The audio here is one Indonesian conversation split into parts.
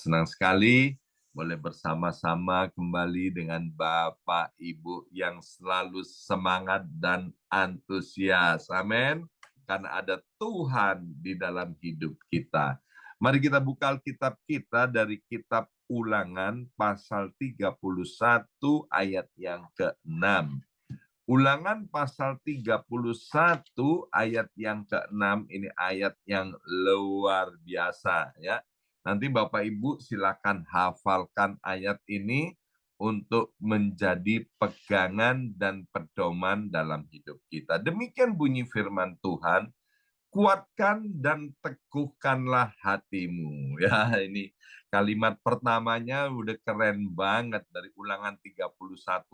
Senang sekali boleh bersama-sama kembali dengan Bapak Ibu yang selalu semangat dan antusias. Amin. Karena ada Tuhan di dalam hidup kita. Mari kita buka Alkitab kita dari kitab Ulangan pasal 31 ayat yang ke-6. Ulangan pasal 31 ayat yang ke-6 ini ayat yang luar biasa ya. Nanti Bapak Ibu silakan hafalkan ayat ini untuk menjadi pegangan dan pedoman dalam hidup kita. Demikian bunyi firman Tuhan, kuatkan dan teguhkanlah hatimu. Ya, ini kalimat pertamanya udah keren banget dari Ulangan 31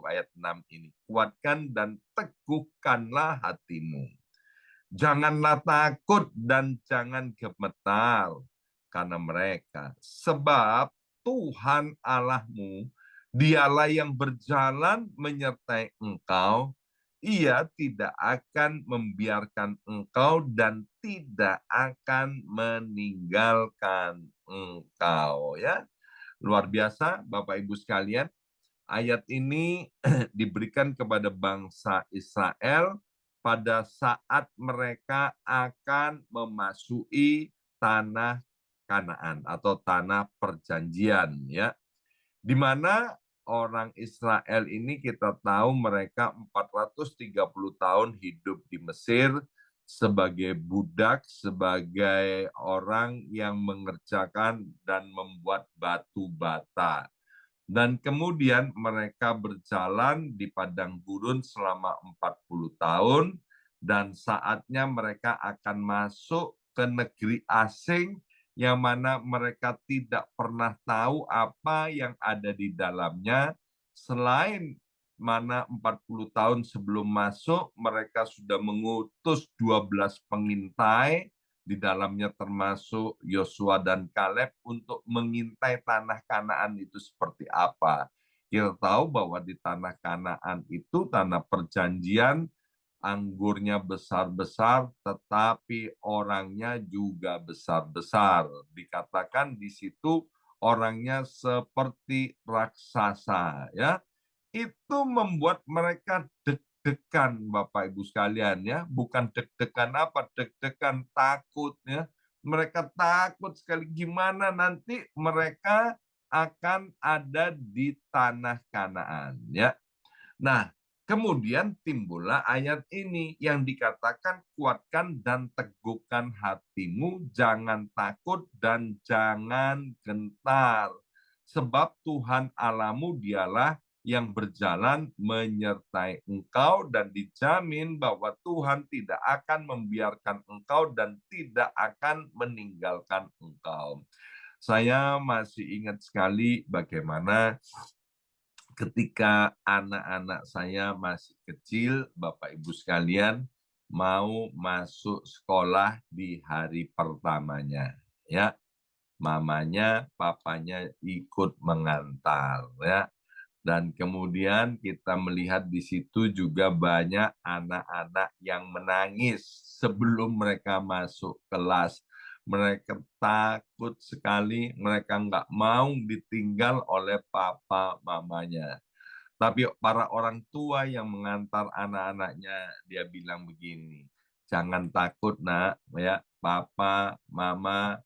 ayat 6 ini. Kuatkan dan teguhkanlah hatimu. Janganlah takut dan jangan gemetar karena mereka. Sebab Tuhan Allahmu, dialah yang berjalan menyertai engkau. Ia tidak akan membiarkan engkau dan tidak akan meninggalkan engkau. Ya, luar biasa Bapak Ibu sekalian. Ayat ini diberikan kepada bangsa Israel pada saat mereka akan memasuki tanah Kanaan atau tanah perjanjian ya. Di mana orang Israel ini kita tahu mereka 430 tahun hidup di Mesir sebagai budak, sebagai orang yang mengerjakan dan membuat batu bata. Dan kemudian mereka berjalan di padang gurun selama 40 tahun dan saatnya mereka akan masuk ke negeri asing yang mana mereka tidak pernah tahu apa yang ada di dalamnya. Selain mana 40 tahun sebelum masuk mereka sudah mengutus 12 pengintai, di dalamnya termasuk Yosua dan Kaleb untuk mengintai tanah Kanaan itu seperti apa. Kita tahu bahwa di tanah Kanaan itu tanah perjanjian, anggurnya besar-besar, tetapi orangnya juga besar-besar. Dikatakan di situ orangnya seperti raksasa, ya. Itu membuat mereka deg-degan Bapak Ibu sekalian ya, bukan deg-degan apa, deg-degan takut ya. Mereka takut sekali gimana nanti mereka akan ada di tanah Kanaan ya. Nah, kemudian timbullah ayat ini yang dikatakan kuatkan dan teguhkan hatimu, jangan takut dan jangan gentar. Sebab Tuhan Allahmu dialah yang berjalan menyertai engkau dan dijamin bahwa Tuhan tidak akan membiarkan engkau dan tidak akan meninggalkan engkau. Saya masih ingat sekali bagaimana ketika anak-anak saya masih kecil, Bapak Ibu sekalian, mau masuk sekolah di hari pertamanya. Ya, mamanya, papanya ikut mengantar. Ya, dan kemudian kita melihat di situ juga banyak anak-anak yang menangis sebelum mereka masuk kelas. Mereka takut sekali, mereka nggak mau ditinggal oleh papa mamanya. Tapi para orang tua yang mengantar anak-anaknya, dia bilang begini, jangan takut nak, ya papa, mama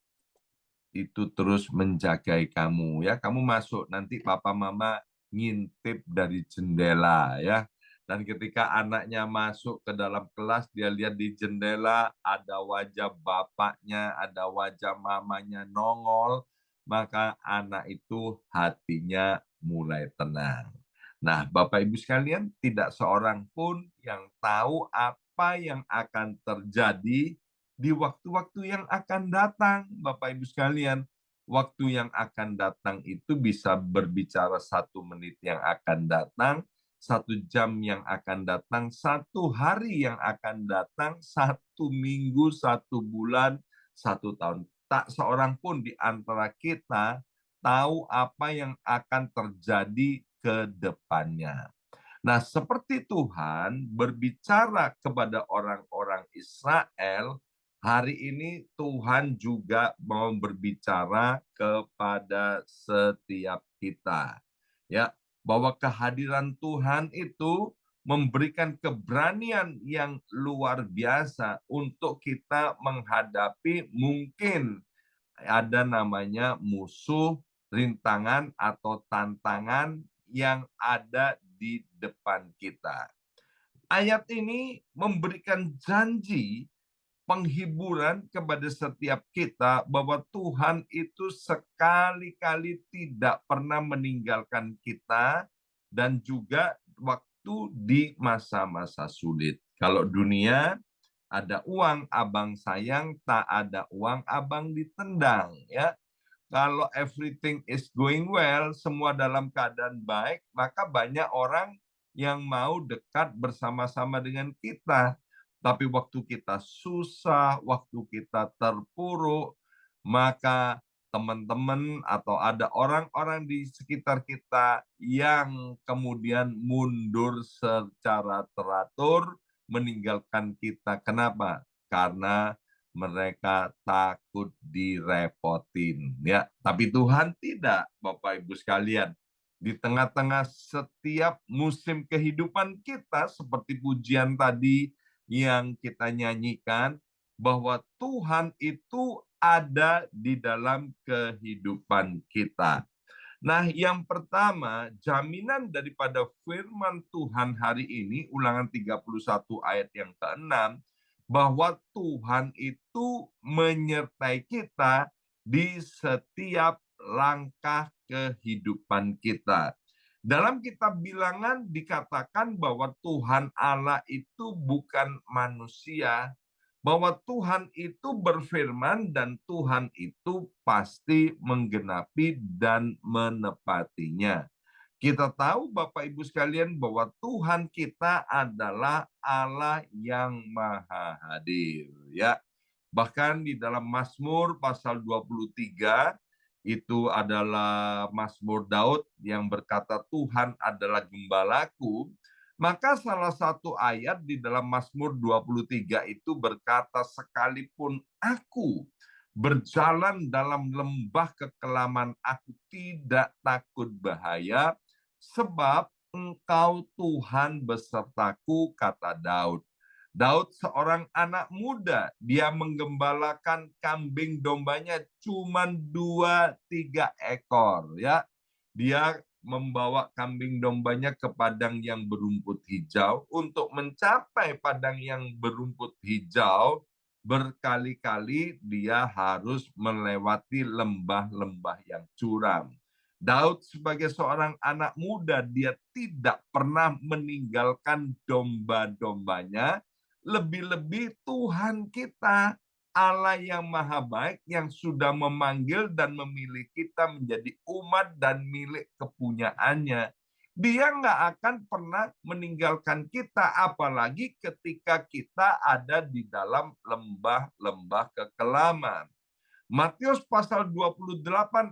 itu terus menjagai kamu ya. Kamu masuk nanti papa mama ngintip dari jendela ya. Dan ketika anaknya masuk ke dalam kelas, dia lihat di jendela ada wajah bapaknya, ada wajah mamanya nongol, maka anak itu hatinya mulai tenang. Nah, Bapak Ibu sekalian, tidak seorang pun yang tahu apa yang akan terjadi di waktu-waktu yang akan datang, Bapak Ibu sekalian. Waktu yang akan datang itu bisa berbicara 1 menit yang akan datang, 1 jam yang akan datang, 1 hari yang akan datang, 1 minggu, 1 bulan, 1 tahun. Tak seorang pun di antara kita tahu apa yang akan terjadi ke depannya. Nah, seperti Tuhan berbicara kepada orang-orang Israel Hari ini Tuhan juga mau berbicara kepada setiap kita, ya, bahwa kehadiran Tuhan itu memberikan keberanian yang luar biasa untuk kita menghadapi mungkin ada namanya musuh, rintangan atau tantangan yang ada di depan kita. Ayat ini memberikan janji penghiburan kepada setiap kita bahwa Tuhan itu sekali-kali tidak pernah meninggalkan kita dan juga waktu di masa-masa sulit. Kalau dunia ada uang abang sayang, tak ada uang abang ditendang, ya. Kalau everything is going well, semua dalam keadaan baik, maka banyak orang yang mau dekat bersama-sama dengan kita. Tapi waktu kita susah, waktu kita terpuruk, maka teman-teman atau ada orang-orang di sekitar kita yang kemudian mundur secara teratur, meninggalkan kita. Kenapa? Karena mereka takut direpotin, ya. Tapi Tuhan tidak, Bapak Ibu sekalian. Di tengah-tengah setiap musim kehidupan kita, seperti pujian tadi yang kita nyanyikan, bahwa Tuhan itu ada di dalam kehidupan kita. Nah, yang pertama, jaminan daripada firman Tuhan hari ini, Ulangan 31 ayat yang ke-6, bahwa Tuhan itu menyertai kita di setiap langkah kehidupan kita. Dalam kitab Bilangan dikatakan bahwa Tuhan Allah itu bukan manusia, bahwa Tuhan itu berfirman dan Tuhan itu pasti menggenapi dan menepatinya. Kita tahu Bapak Ibu sekalian bahwa Tuhan kita adalah Allah yang Maha Hadir, ya. Bahkan di dalam Mazmur pasal 23 itu adalah Mazmur Daud yang berkata Tuhan adalah gembalaku. Maka salah satu ayat di dalam Mazmur 23 itu berkata, sekalipun aku berjalan dalam lembah kekelaman, aku tidak takut bahaya, sebab Engkau Tuhan besertaku, kata Daud. Daud seorang anak muda, dia menggembalakan kambing dombanya cuma 2-3 ekor, ya. Dia membawa kambing dombanya ke padang yang berumput hijau. Untuk mencapai padang yang berumput hijau, berkali-kali dia harus melewati lembah-lembah yang curam. Daud sebagai seorang anak muda, dia tidak pernah meninggalkan domba-dombanya. Lebih-lebih Tuhan kita, Allah yang maha baik, yang sudah memanggil dan memilih kita menjadi umat dan milik kepunyaannya. Dia nggak akan pernah meninggalkan kita, apalagi ketika kita ada di dalam lembah-lembah kekelaman. Matius pasal 28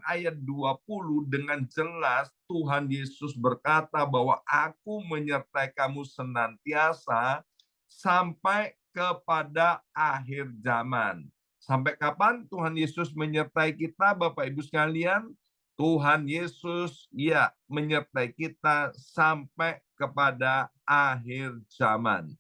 ayat 20 dengan jelas Tuhan Yesus berkata bahwa aku menyertai kamu senantiasa sampai kepada akhir zaman. Sampai kapan Tuhan Yesus menyertai kita, Bapak Ibu sekalian? Tuhan Yesus ya menyertai kita sampai kepada akhir zaman.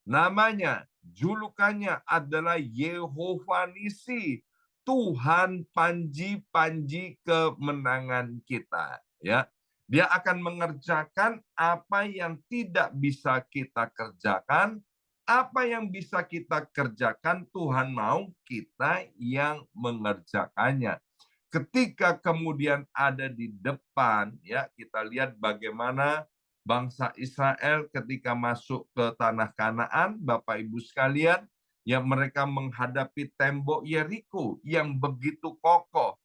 Namanya, julukannya adalah Yehova Nisi, Tuhan panji-panji kemenangan kita, ya. Dia akan mengerjakan apa yang tidak bisa kita kerjakan, apa yang bisa kita kerjakan Tuhan mau kita yang mengerjakannya. Ketika kemudian ada di depan, ya, kita lihat bagaimana bangsa Israel ketika masuk ke tanah Kanaan, Bapak Ibu sekalian, yang mereka menghadapi tembok Yeriko yang begitu kokoh.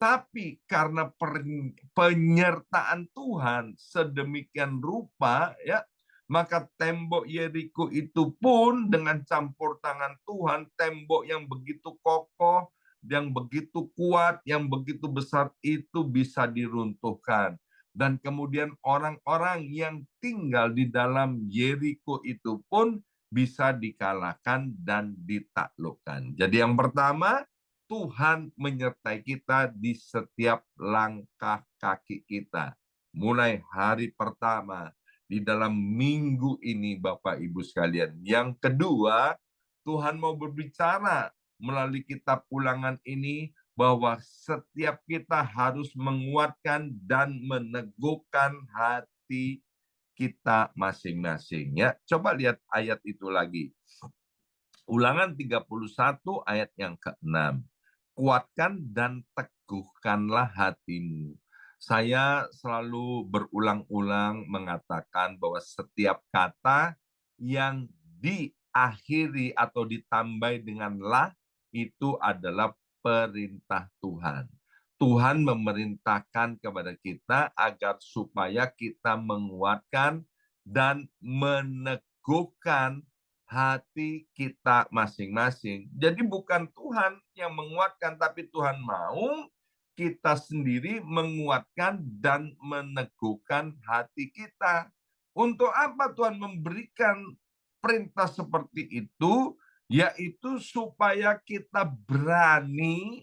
Tapi karena penyertaan Tuhan sedemikian rupa, ya, maka tembok Yeriko itu pun dengan campur tangan Tuhan, tembok yang begitu kokoh, yang begitu kuat, yang begitu besar itu bisa diruntuhkan. Dan kemudian orang-orang yang tinggal di dalam Yeriko itu pun bisa dikalahkan dan ditaklukkan. Jadi yang pertama, Tuhan menyertai kita di setiap langkah kaki kita. Mulai hari pertama, di dalam minggu ini Bapak Ibu sekalian. Yang kedua, Tuhan mau berbicara melalui kitab Ulangan ini bahwa setiap kita harus menguatkan dan meneguhkan hati kita masing-masing. Ya, coba lihat ayat itu lagi. Ulangan 31 ayat yang ke-6. Kuatkan dan teguhkanlah hatimu. Saya selalu berulang-ulang mengatakan bahwa setiap kata yang diakhiri atau ditambah dengan lah itu adalah perintah Tuhan. Tuhan memerintahkan kepada kita agar supaya kita menguatkan dan meneguhkan hati kita masing-masing. Jadi bukan Tuhan yang menguatkan, tapi Tuhan mau kita sendiri menguatkan dan meneguhkan hati kita. Untuk apa Tuhan memberikan perintah seperti itu? Yaitu supaya kita berani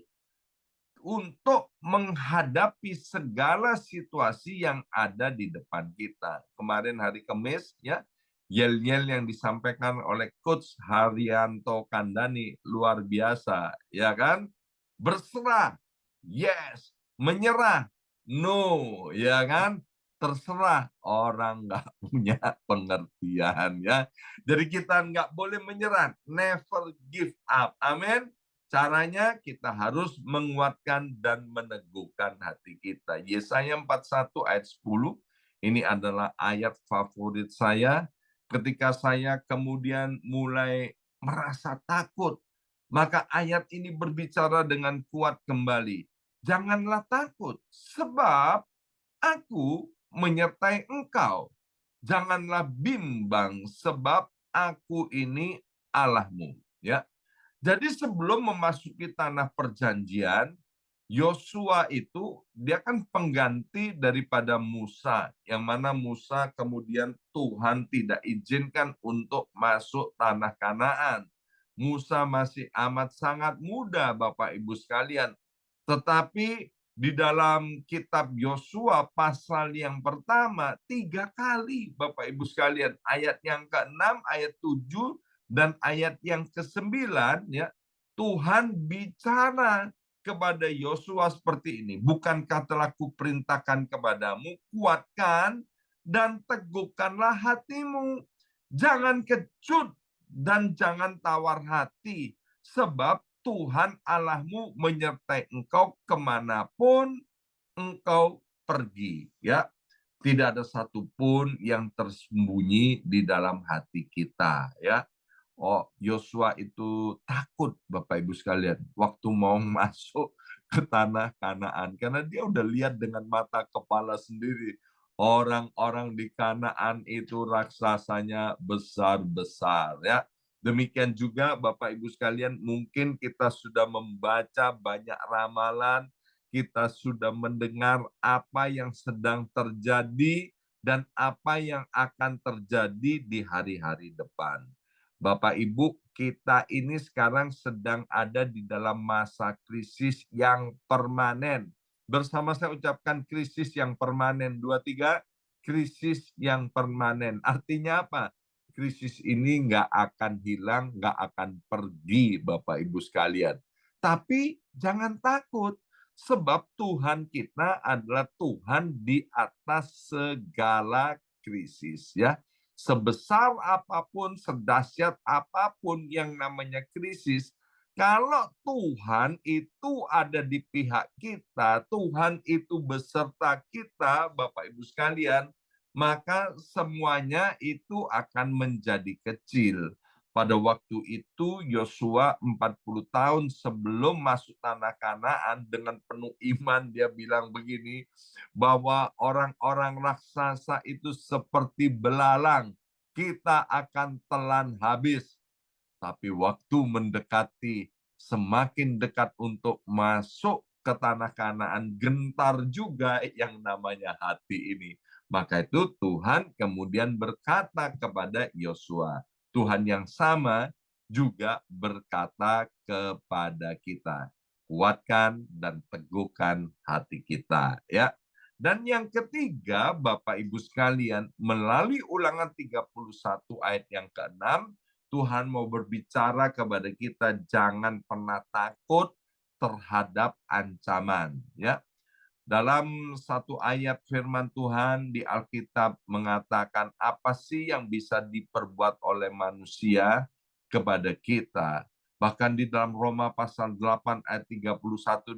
untuk menghadapi segala situasi yang ada di depan kita. Kemarin hari Kamis, ya, yel-yel yang disampaikan oleh Coach Haryanto Kandani luar biasa, ya kan? Berserah, yes. Menyerah, no, ya kan? Terserah, orang nggak punya pengertian, ya. Jadi kita nggak boleh menyerah, never give up, amin. Caranya kita harus menguatkan dan meneguhkan hati kita. Yesaya 41 ayat 10, ini adalah ayat favorit saya. Ketika saya kemudian mulai merasa takut, maka ayat ini berbicara dengan kuat kembali. Janganlah takut, sebab aku menyertai engkau. Janganlah bimbang, sebab aku ini Allahmu. Ya, jadi sebelum memasuki tanah perjanjian, Yosua itu dia kan pengganti daripada Musa, yang mana Musa kemudian Tuhan tidak izinkan untuk masuk tanah Kanaan. Musa masih amat sangat muda, Bapak Ibu sekalian. Tetapi di dalam kitab Yosua pasal yang pertama, 3 kali Bapak Ibu sekalian, ayat yang ke-6, ayat 7, dan ayat yang ke-9, ya, Tuhan bicara kepada Yosua seperti ini. Bukankah telah kuperintahkan kepadamu, kuatkan dan teguhkanlah hatimu. Jangan kecut dan jangan tawar hati, sebab Tuhan Allahmu menyertai engkau kemanapun engkau pergi. Ya, tidak ada satupun yang tersembunyi di dalam hati kita. Ya, oh, Yosua itu takut, Bapak Ibu sekalian, waktu mau masuk ke tanah Kanaan, karena dia udah lihat dengan mata kepala sendiri. Orang-orang di Kanaan itu raksasanya besar-besar, ya. Demikian juga Bapak Ibu sekalian, mungkin kita sudah membaca banyak ramalan, kita sudah mendengar apa yang sedang terjadi dan apa yang akan terjadi di hari-hari depan. Bapak Ibu, kita ini sekarang sedang ada di dalam masa krisis yang permanen. Bersama saya ucapkan krisis yang permanen. 2, 3, krisis yang permanen. Artinya apa? Krisis ini nggak akan hilang, nggak akan pergi, Bapak Ibu sekalian. Tapi jangan takut, sebab Tuhan kita adalah Tuhan di atas segala krisis. Ya, sebesar apapun, sedahsyat apapun yang namanya krisis, kalau Tuhan itu ada di pihak kita, Tuhan itu beserta kita, Bapak Ibu sekalian, maka semuanya itu akan menjadi kecil. Pada waktu itu Yosua 40 tahun sebelum masuk tanah Kanaan, dengan penuh iman dia bilang begini, bahwa orang-orang raksasa itu seperti belalang, kita akan telan habis. Tapi waktu mendekati, semakin dekat untuk masuk ke tanah Kanaan, gentar juga yang namanya hati ini. Maka itu Tuhan kemudian berkata kepada Yosua, Tuhan yang sama juga berkata kepada kita, kuatkan dan teguhkan hati kita, ya. Dan yang ketiga, Bapak Ibu sekalian, melalui Ulangan 31 ayat yang ke-6, Tuhan mau berbicara kepada kita, jangan pernah takut terhadap ancaman, ya. Dalam satu ayat firman Tuhan di Alkitab mengatakan, apa sih yang bisa diperbuat oleh manusia kepada kita? Bahkan di dalam Roma pasal 8 ayat 31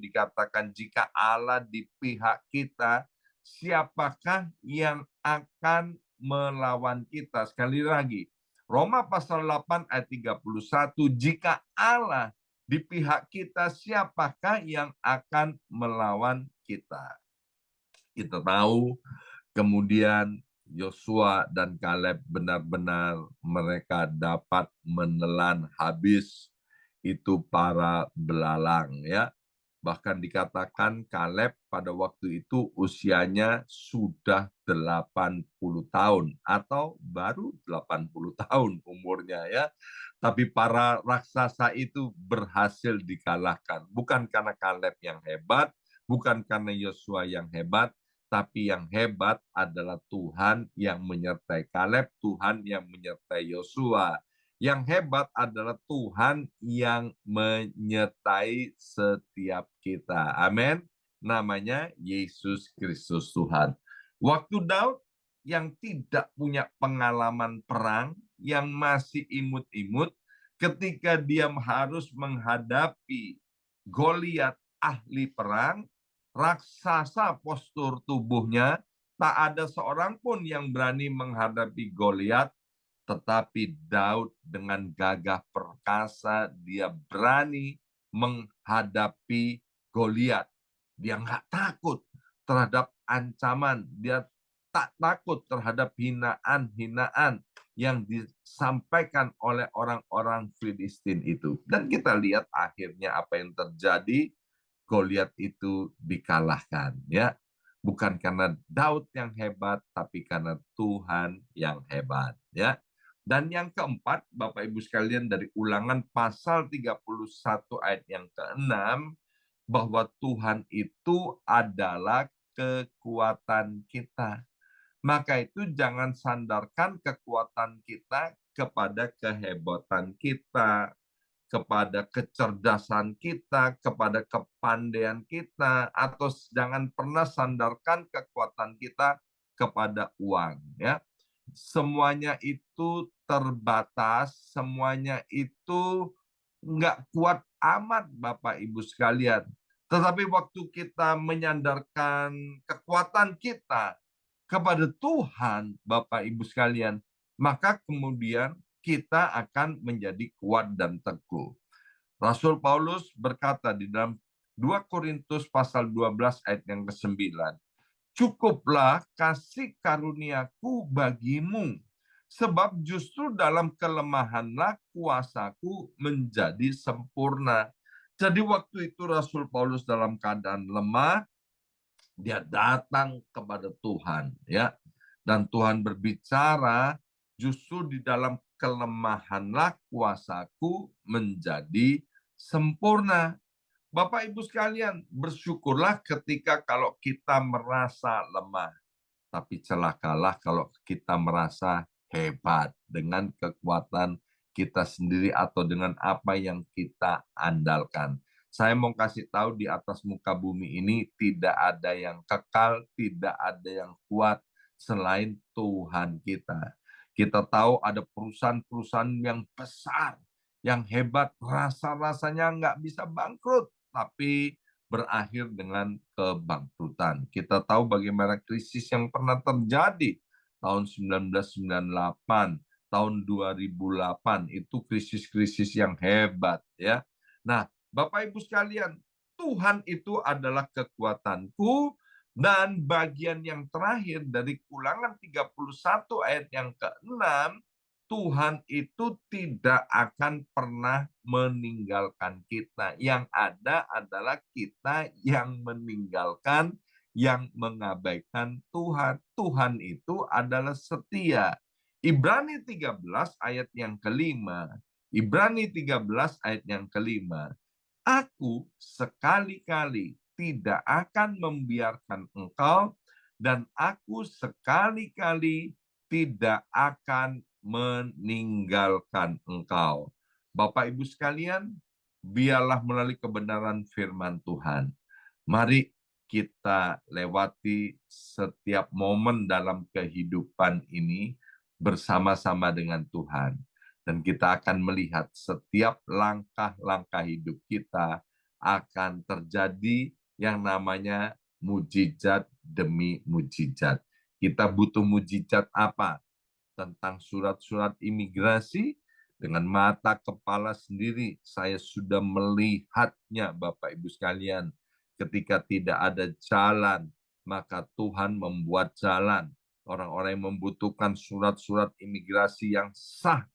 dikatakan, jika Allah di pihak kita, siapakah yang akan melawan kita? Sekali lagi, Roma pasal 8 ayat 31, jika Allah di pihak kita, siapakah yang akan melawan kita? Kita tahu kemudian Yosua dan Kaleb benar-benar mereka dapat menelan habis itu para belalang, ya. Bahkan dikatakan Kaleb pada waktu itu usianya sudah 80 tahun atau baru 80 tahun umurnya, ya. Tapi para raksasa itu berhasil dikalahkan. Bukan karena Kaleb yang hebat, bukan karena Yosua yang hebat, tapi yang hebat adalah Tuhan yang menyertai Kaleb, Tuhan yang menyertai Yosua. Yang hebat adalah Tuhan yang menyertai setiap kita. Amin. Namanya Yesus Kristus Tuhan. Waktu Daud yang tidak punya pengalaman perang, yang masih imut-imut, ketika dia harus menghadapi Goliat ahli perang, raksasa postur tubuhnya, tak ada seorang pun yang berani menghadapi Goliat, tetapi Daud dengan gagah perkasa, dia berani menghadapi Goliat. Dia nggak takut terhadap ancaman, dia tak takut terhadap hinaan-hinaan yang disampaikan oleh orang-orang Filistin itu. Dan kita lihat akhirnya apa yang terjadi, Goliat itu dikalahkan, ya. Bukan karena Daud yang hebat, tapi karena Tuhan yang hebat, ya. Dan yang keempat, Bapak Ibu sekalian, dari Ulangan pasal 31 ayat yang ke-6, bahwa Tuhan itu adalah kekuatan kita. Maka itu jangan sandarkan kekuatan kita kepada kehebatan kita, kepada kecerdasan kita, kepada kepandaian kita, atau jangan pernah sandarkan kekuatan kita kepada uang, ya. Semuanya itu terbatas, semuanya itu nggak kuat amat, Bapak Ibu sekalian. Tetapi waktu kita menyandarkan kekuatan kita kepada Tuhan, Bapak Ibu sekalian, maka kemudian kita akan menjadi kuat dan teguh. Rasul Paulus berkata di dalam 2 Korintus pasal 12 ayat yang ke-9, cukuplah kasih karuniaku bagimu, sebab justru dalam kelemahanlah kuasaku menjadi sempurna. Jadi waktu itu Rasul Paulus dalam keadaan lemah, dia datang kepada Tuhan, ya. Dan Tuhan berbicara, justru di dalam kelemahanlah kuasaku menjadi sempurna. Bapak Ibu sekalian, bersyukurlah ketika kalau kita merasa lemah. Tapi celakalah kalau kita merasa hebat dengan kekuatan kita sendiri atau dengan apa yang kita andalkan. Saya mau kasih tahu, di atas muka bumi ini tidak ada yang kekal, tidak ada yang kuat selain Tuhan kita. Kita tahu ada perusahaan-perusahaan yang besar, yang hebat, rasa-rasanya nggak bisa bangkrut, tapi berakhir dengan kebangkrutan. Kita tahu bagaimana krisis yang pernah terjadi tahun 1998, tahun 2008, itu krisis-krisis yang hebat, ya. Nah, Bapak Ibu sekalian, Tuhan itu adalah kekuatanku, dan bagian yang terakhir dari Ulangan 31 ayat yang ke-6, Tuhan itu tidak akan pernah meninggalkan kita. Yang ada adalah kita yang meninggalkan, yang mengabaikan Tuhan. Tuhan itu adalah setia. Ibrani 13 ayat yang kelima. Ibrani 13 ayat yang kelima. Aku sekali-kali tidak akan membiarkan engkau, dan aku sekali-kali tidak akan meninggalkan engkau. Bapak Ibu sekalian, biarlah melalui kebenaran firman Tuhan, mari kita lewati setiap momen dalam kehidupan ini bersama-sama dengan Tuhan. Dan kita akan melihat setiap langkah-langkah hidup kita akan terjadi yang namanya mujizat demi mujizat. Kita butuh mujizat apa? Tentang surat-surat imigrasi, dengan mata kepala sendiri saya sudah melihatnya, Bapak Ibu sekalian. Ketika tidak ada jalan, maka Tuhan membuat jalan. Orang-orang yang membutuhkan surat-surat imigrasi yang sah,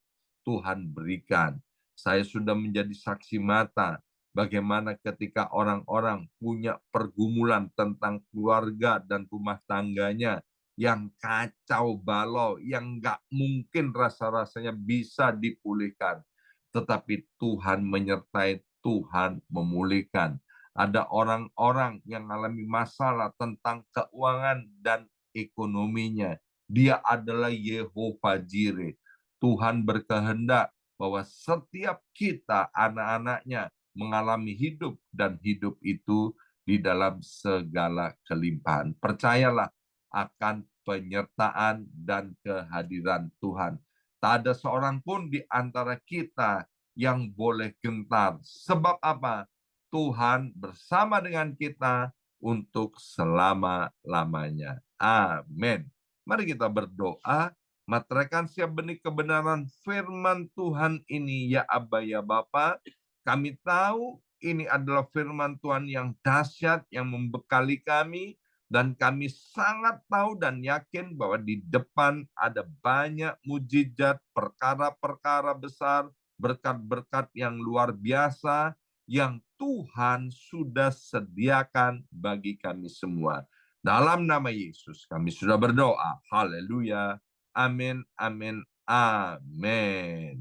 Tuhan berikan. Saya sudah menjadi saksi mata bagaimana ketika orang-orang punya pergumulan tentang keluarga dan rumah tangganya yang kacau balau, yang nggak mungkin rasa-rasanya bisa dipulihkan. Tetapi Tuhan menyertai, Tuhan memulihkan. Ada orang-orang yang mengalami masalah tentang keuangan dan ekonominya. Dia adalah Yehova Jireh. Tuhan berkehendak bahwa setiap kita, anak-anaknya, mengalami hidup, dan hidup itu di dalam segala kelimpahan. Percayalah akan penyertaan dan kehadiran Tuhan. Tak ada seorang pun di antara kita yang boleh gentar. Sebab apa? Tuhan bersama dengan kita untuk selama-lamanya. Amin. Mari kita berdoa. Materaikan siap benih kebenaran firman Tuhan ini, ya Aba ya Bapa. Kami tahu ini adalah firman Tuhan yang dahsyat, yang membekali kami, dan kami sangat tahu dan yakin bahwa di depan ada banyak mujizat, perkara-perkara besar, berkat-berkat yang luar biasa, yang Tuhan sudah sediakan bagi kami semua. Dalam nama Yesus kami sudah berdoa. Haleluya. Amin, amin, amin.